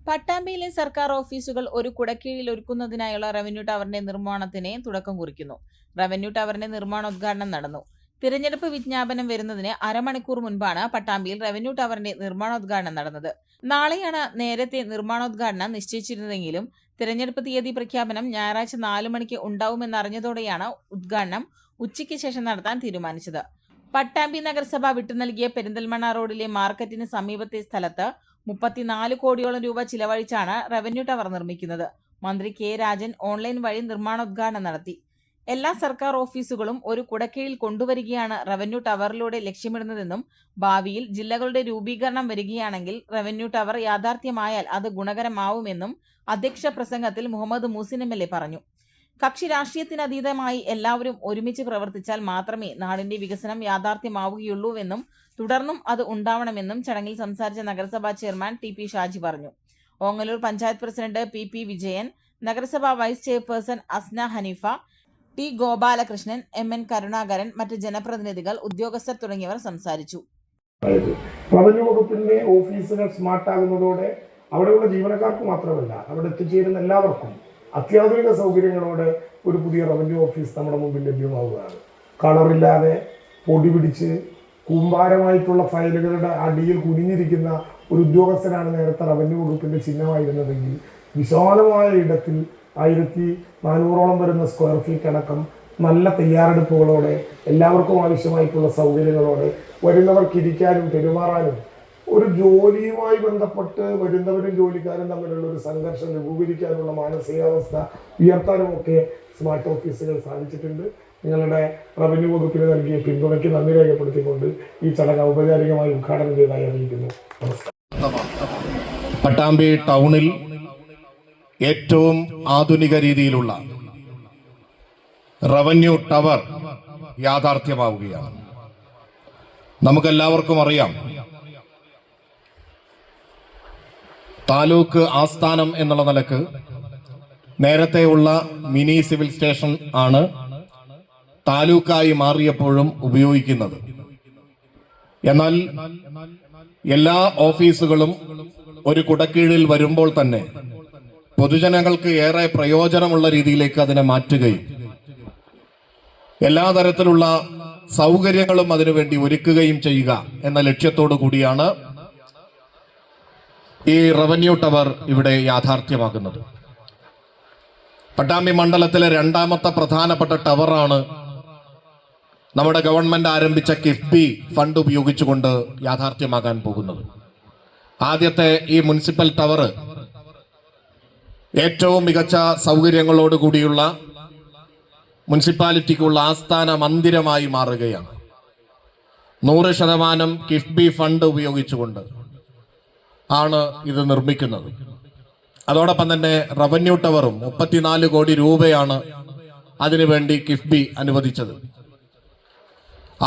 പട്ടാമ്പിയിലെ സർക്കാർ ഓഫീസുകൾ ഒരു കുടക്കീഴിൽ ഒരുക്കുന്നതിനായുള്ള റവന്യൂ ടവറിന്റെ നിർമ്മാണത്തിന് തുടക്കം കുറിക്കുന്നു. റവന്യൂ ടവറിന്റെ നിർമ്മാണോദ്ഘാടനം നടന്നു. തിരഞ്ഞെടുപ്പ് വിജ്ഞാപനം വരുന്നതിന് അരമണിക്കൂർ മുൻപാണ് പട്ടാമ്പിയിൽ റവന്യൂ ടവറിന്റെ നിർമ്മാണോദ്ഘാടനം നടന്നത്. നാളെയാണ് നേരത്തെ നിർമ്മാണോദ്ഘാടനം നിശ്ചയിച്ചിരുന്നതെങ്കിലും തിരഞ്ഞെടുപ്പ് തീയതി പ്രഖ്യാപനം ഞായറാഴ്ച 4 മണിക്ക് ഉണ്ടാവുമെന്നറിഞ്ഞതോടെയാണ് ഉദ്ഘാടനം ഉച്ചയ്ക്ക് ശേഷം നടത്താൻ തീരുമാനിച്ചത്. പട്ടാമ്പി നഗരസഭ വിട്ടുനൽകിയ പെരിന്തൽമണ്ണ റോഡിലെ മാർക്കറ്റിന് സമീപത്തെ സ്ഥലത്ത് 34 കോടിയോളം രൂപ ചിലവഴിച്ചാണ് റവന്യൂ ടവർ നിർമ്മിക്കുന്നത്. മന്ത്രി കെ രാജൻ ഓൺലൈൻ വഴി നിർമ്മാണോദ്ഘാടനം നടത്തി. എല്ലാ സർക്കാർ ഓഫീസുകളും ഒരു കുടക്കീഴിൽ കൊണ്ടുവരികയാണ് റവന്യൂ ടവറിലൂടെ ലക്ഷ്യമിടുന്നതെന്നും ഭാവിയിൽ ജില്ലകളുടെ രൂപീകരണം വരികയാണെങ്കിൽ റവന്യൂ ടവർ യാഥാർത്ഥ്യമായാൽ അത് ഗുണകരമാവുമെന്നും അധ്യക്ഷ പ്രസംഗത്തിൽ മുഹമ്മദ് മൂസിൻ MLA പറഞ്ഞു. കക്ഷി രാഷ്ട്രീയത്തിനതീതമായി എല്ലാവരും ഒരുമിച്ച് പ്രവർത്തിച്ചാൽ മാത്രമേ നാടിന്റെ വികസനം യാഥാർത്ഥ്യമാവുകയുള്ളൂവെന്നും തുടർന്നും അത് ഉണ്ടാവണമെന്നും ചടങ്ങിൽ സംസാരിച്ച നഗരസഭാ ചെയർമാൻ TP ഷാജി പറഞ്ഞു. ഓങ്ങല്ലൂർ പഞ്ചായത്ത് പ്രസിഡന്റ് PP വിജയൻ, നഗരസഭാ vice chairperson Asna Haneefa, T Gopalakrishnan, MN Karunakaran, മറ്റ് ജനപ്രതിനിധികൾ, ഉദ്യോഗസ്ഥർ തുടങ്ങിയവർ സംസാരിച്ചു. റവന്യൂ വകുപ്പിന്റെ ഓഫീസുകൾ സ്മാർട്ട് ആകുന്നതോടെ അവിടെയുള്ള ജീവനക്കാർക്ക് മാത്രമല്ല അവിടെ എത്തിച്ചേരുന്ന എല്ലാവർക്കും അത്യാധുനിക സൗകര്യങ്ങളോടെ ഒരു പുതിയ റവന്യൂ ഓഫീസ് നമ്മുടെ മുമ്പിൽ ലഭ്യമാവുകയാണ്. കളറില്ലാതെ പൊടി പിടിച്ച് കൂമ്പാരമായിട്ടുള്ള ഫയലുകളുടെ അടിയിൽ കുനിഞ്ഞിരിക്കുന്ന ഒരു ഉദ്യോഗസ്ഥനാണ് നേരത്തെ റവന്യൂ വകുപ്പിന്റെ ചിഹ്നമായിരുന്നതെങ്കിൽ വിശാലമായ ഇടത്തിൽ 1400ഓളം വരുന്ന സ്ക്വയർ ഫീറ്റ് അടക്കം നല്ല തയ്യാറെടുപ്പുകളോടെ എല്ലാവർക്കും ആവശ്യമായിട്ടുള്ള സൗകര്യങ്ങളോടെ വരുന്നവർക്ക് ഇരിക്കാനും പെരുമാറാനും ഒരു ജോലിയുമായി ബന്ധപ്പെട്ട് വരുന്നവരും ജോലിക്കാരും തമ്മിലുള്ള ഒരു സംഘർഷം ലഘൂകരിക്കാനുള്ള മാനസികാവസ്ഥ ഉയർത്താനും ഒക്കെ സ്മാർട്ട് ഓഫീസുകൾ സാധിച്ചിട്ടുണ്ട്. നിങ്ങളുടെ റവന്യൂ വകുപ്പിന് നൽകിയ പിന്തുണയ്ക്ക് നന്ദി രേഖപ്പെടുത്തിക്കൊണ്ട് ഈ ചടങ്ങ് ഔപചാരികമായി ഉദ്ഘാടനം ചെയ്തതായി അറിയിക്കുന്നു. പട്ടാമ്പി ടൗണിൽ ഏറ്റവും ആധുനിക രീതിയിലുള്ള റവന്യൂ ടവർ യാഥാർത്ഥ്യമാവുകയാണ്. നമുക്കെല്ലാവർക്കും അറിയാം, താലൂക്ക് ആസ്ഥാനം എന്നുള്ള നിലക്ക് നേരത്തെയുള്ള മിനി സിവിൽ സ്റ്റേഷൻ ആണ് താലൂക്കായി മാറിയപ്പോഴും ഉപയോഗിക്കുന്നത്. എന്നാൽ എല്ലാ ഓഫീസുകളും ഒരു കുടക്കീഴിൽ വരുമ്പോൾ തന്നെ പൊതുജനങ്ങൾക്ക് ഏറെ പ്രയോജനമുള്ള രീതിയിലേക്ക് അതിനെ മാറ്റുകയും എല്ലാ തരത്തിലുള്ള സൗകര്യങ്ങളും അതിനുവേണ്ടി ഒരുക്കുകയും ചെയ്യുക എന്ന ലക്ഷ്യത്തോടു കൂടിയാണ് ഈ റവന്യൂ ടവർ ഇവിടെ യാഥാർത്ഥ്യമാകുന്നത്. പട്ടാമ്പി മണ്ഡലത്തിലെ രണ്ടാമത്തെ പ്രധാനപ്പെട്ട ടവറാണ് നമ്മുടെ ഗവൺമെന്റ് ആരംഭിച്ച കിഫ്ബി ഫണ്ട് ഉപയോഗിച്ചുകൊണ്ട് യാഥാർത്ഥ്യമാകാൻ പോകുന്നത്. ആദ്യത്തെ ഈ മുനിസിപ്പൽ ടവർ ഏറ്റവും മികച്ച സൗകര്യങ്ങളോടുകൂടിയുള്ള മുനിസിപ്പാലിറ്റിക്കുള്ള ആസ്ഥാന മന്ദിരമായി മാറുകയാണ്. 100% കിഫ്ബി ഫണ്ട് ഉപയോഗിച്ചുകൊണ്ട് ആണ് ഇത് നിർമ്മിക്കുന്നത്. അതോടൊപ്പം തന്നെ റവന്യൂ ടവറും 34 കോടി രൂപയാണ് അതിനുവേണ്ടി കിഫ്ബി അനുവദിച്ചത്.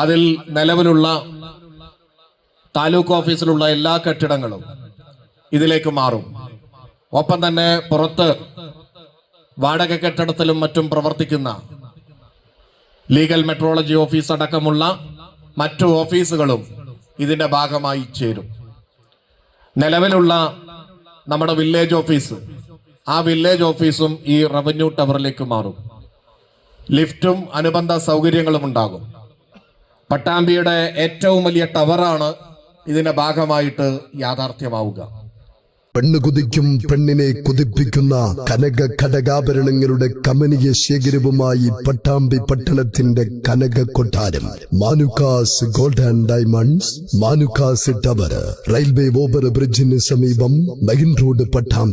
അതിൽ നിലവിലുള്ള താലൂക്ക് ഓഫീസിലുള്ള എല്ലാ കെട്ടിടങ്ങളും ഇതിലേക്ക് മാറും. ഒപ്പം തന്നെ പുറത്ത് വാടക കെട്ടിടത്തിലും മറ്റും പ്രവർത്തിക്കുന്ന ലീഗൽ മെട്രോളജി ഓഫീസ് അടക്കമുള്ള മറ്റു ഓഫീസുകളും ഇതിന്റെ ഭാഗമായി ചേരും. നിലവിലുള്ള നമ്മുടെ വില്ലേജ് ഓഫീസ്, ആ വില്ലേജ് ഓഫീസും ഈ റവന്യൂ ടവറിലേക്ക് മാറും. ലിഫ്റ്റും അനുബന്ധ സൗകര്യങ്ങളും ഉണ്ടാകും. പട്ടാമ്പിയുടെ ഏറ്റവും വലിയ ടവറാണ് ഇതിന്റെ ഭാഗമായിട്ട് യാഥാർത്ഥ്യമാവുക. പെണ്ണുകുതിക്കും പെണ്ണിനെ കുതിപ്പിക്കുന്ന കനക ഘടകാഭരണങ്ങളുടെ കമനീയ ശേഖരവുമായി പട്ടാമ്പി പട്ടണത്തിന്റെ കനക കൊട്ടാരം Manukkas gold and diamonds, Manukkas tower, railway over ബ്രിഡ്ജിന് സമീപം മെയിൻ റോഡ്, പട്ടാമ്പി.